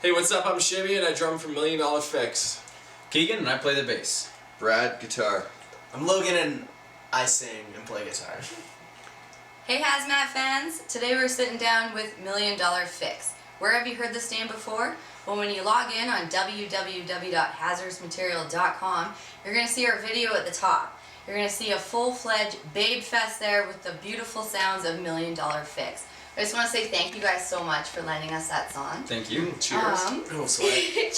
Hey, what's up? I'm Shimmy and I drum for $1 Million Fix. Keegan and I play the bass. Brad, guitar. I'm Logan and I sing and play guitar. Hey Hazmat fans, today we're sitting down with $1 Million Fix. Where have you heard this name before? Well, when you log in on www.hazardousmaterial.com, you're going to see our video at the top. You're going to see a full-fledged babe fest there with the beautiful sounds of $1 Million Fix. I just want to say thank you guys so much for lending us that song. Thank you. Cheers. Oh, sweat.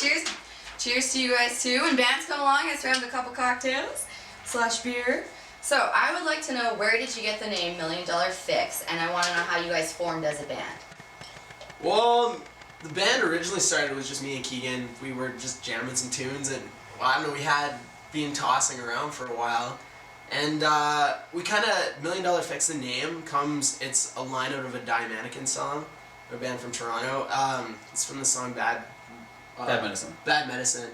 Cheers to you guys too. When bands come along, let's have a couple cocktails / beer. So I would like to know, where did you get the name $1 Million Fix, and I want to know how you guys formed as a band. Well, the band originally started with just me and Keegan. We were just jamming some tunes, and well, I don't know, we had been tossing around for a while. And we kind of, $1 Million Fix, the name it's a line out of a Die Mannequin song, a band from Toronto. It's from the song Bad Medicine. Bad Medicine.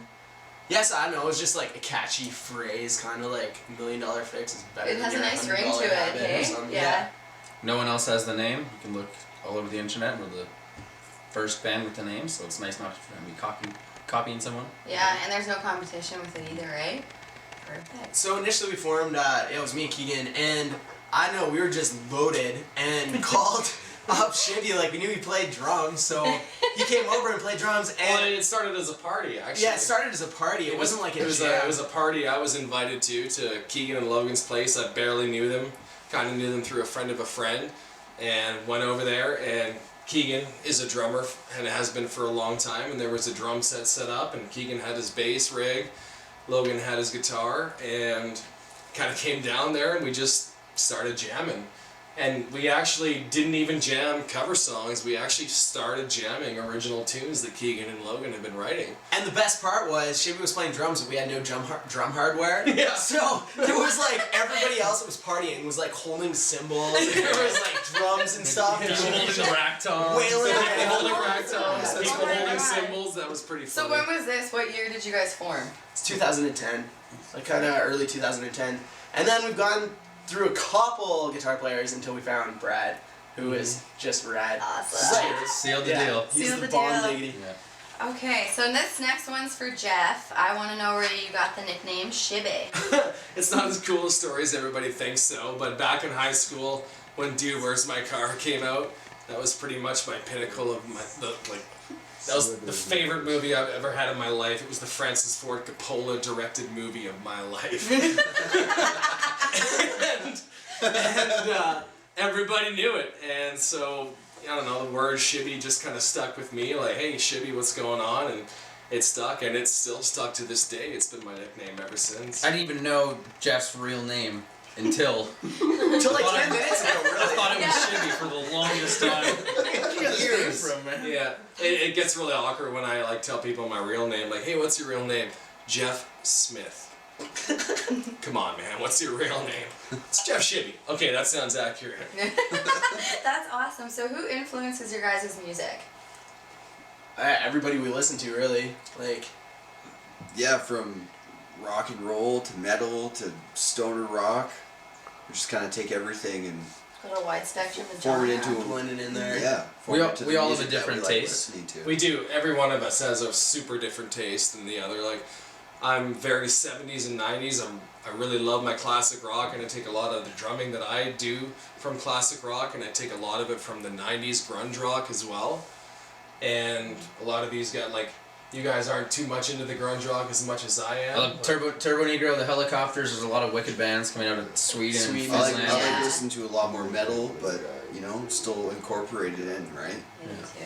Yes, I don't know, it was just like a catchy phrase, kind of like $1 Million Fix is better It than has a your nice ring $100 to it, habit or hey? something. Yeah. No one else has the name. You can look all over the internet. We're the first band with the name, so it's nice not to be copying someone. Yeah, and there's no competition with it either, right? Perfect. So initially we formed, it was me and Keegan, and I know we were just loaded and called up Shivy, like we knew he played drums, so he came over and played drums. Well, And it started as a party, actually. yeah, it started as a party. It wasn't like a jam. It was a party I was invited to Keegan and Logan's place. I barely knew them. Kind of knew them through a friend of a friend, and went over there. And Keegan is a drummer and has been for a long time. And there was a drum set up, and Keegan had his bass rig, Logan had his guitar, and kind of came down there, and we just started jamming. And we actually didn't even jam cover songs. We actually started jamming original tunes that Keegan and Logan had been writing. And the best part was Shivy was playing drums, but we had no drum hardware. Yeah. So there was like everybody else that was partying was like holding cymbals. And there was like drums and stuff. People holding the rack toms. Wailing. People holding rack toms, Yeah. people Oh my holding God. cymbals. That was pretty So funny. when was this? What year did you guys form? It's 2010, like kind of early 2010. And then we've gone through a couple guitar players until we found Brad, who is just rad. Awesome. Like, Sealed the yeah, deal. He's Sealed the the bomb deal. diggity. Yeah. Okay, so this next one's for Jeff. I want to know where you got the nickname Shibby. It's not as cool a story as everybody thinks so, but back in high school, when Dude, Where's My Car came out, that was pretty much my pinnacle of that was the favorite movie I've ever had in my life. It was the Francis Ford Coppola directed movie of my life. and everybody knew it, and so I don't know, the word Shibby just kind of stuck with me, like, hey Shibby, what's going on? And it stuck, and it's still stuck to this day. It's been my nickname ever since. I didn't even know Jeff's real name until Until like 10 minutes ago, I really. thought it was Shibby for the longest time. Years. From, man. Yeah, it gets really awkward when I like tell people my real name, like, hey, what's your real name? Jeff Smith. Come on, man, what's your real name? It's Jeff Shibby. Okay, that sounds accurate. That's awesome. So who influences your guys' music? Everybody we listen to, really. Like, Yeah, from rock and roll to metal to stoner rock. We just kind of take everything and Got a wide spectrum of form it genre. into a blended in there. yeah. We form all- it to we the all have a music that different we like taste. listening to. We do. Every one of us has a super different taste than the other. Like, I'm very 70s and 90s. I really love my classic rock, and I take a lot of the drumming that I do from classic rock, and I take a lot of it from the 90s grunge rock as well. And a lot of these guys, like, you guys aren't too much into the grunge rock as much as I am. but- Turbo Negro, the Helicopters. There's a lot of wicked bands coming out of Sweden. and Sweden. I like Finland. Yeah. listening to a lot more metal, but you know, still incorporated in, right? Me too.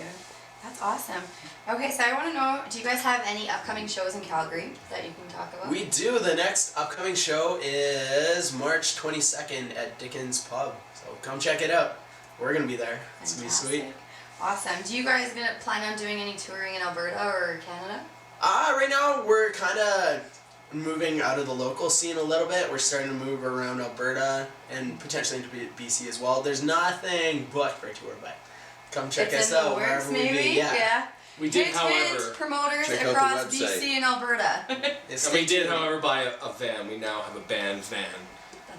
That's awesome. Okay, so I want to know, do you guys have any upcoming shows in Calgary that you can talk about? We do. The next upcoming show is March 22nd at Dickens Pub. So come check it out. We're going to be there. It's going to be sweet. Fantastic. Awesome. Do you guys gonna plan on doing any touring in Alberta or Canada? Right now we're kind of moving out of the local scene a little bit. We're starting to move around Alberta and potentially into BC as well. There's nothing booked for a tour, but come check It's us in the out works, wherever we maybe? be. Yeah. We did, Hint, however, hint, promoters check out the across website. BC and Alberta. It's and we did, however, buy a van. We now have a band van.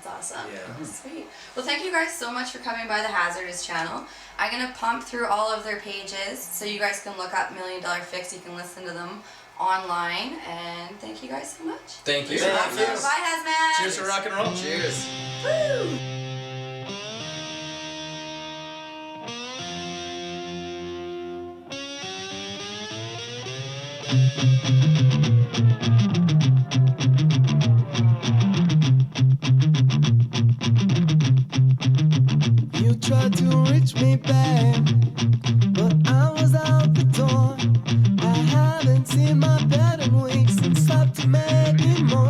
That's awesome. Yeah. Sweet. Well, thank you guys so much for coming by the Hazzardous channel. I'm going to pump through all of their pages so you guys can look up $1 Million Fix. You can listen to them online. And thank you guys so much. Thank you. Thank you. Bye, Hazmat. Cheers to rock and roll. Cheers. Woo! You tried to reach me back, but I was out the door. I haven't seen my bed in weeks and slept maybe most.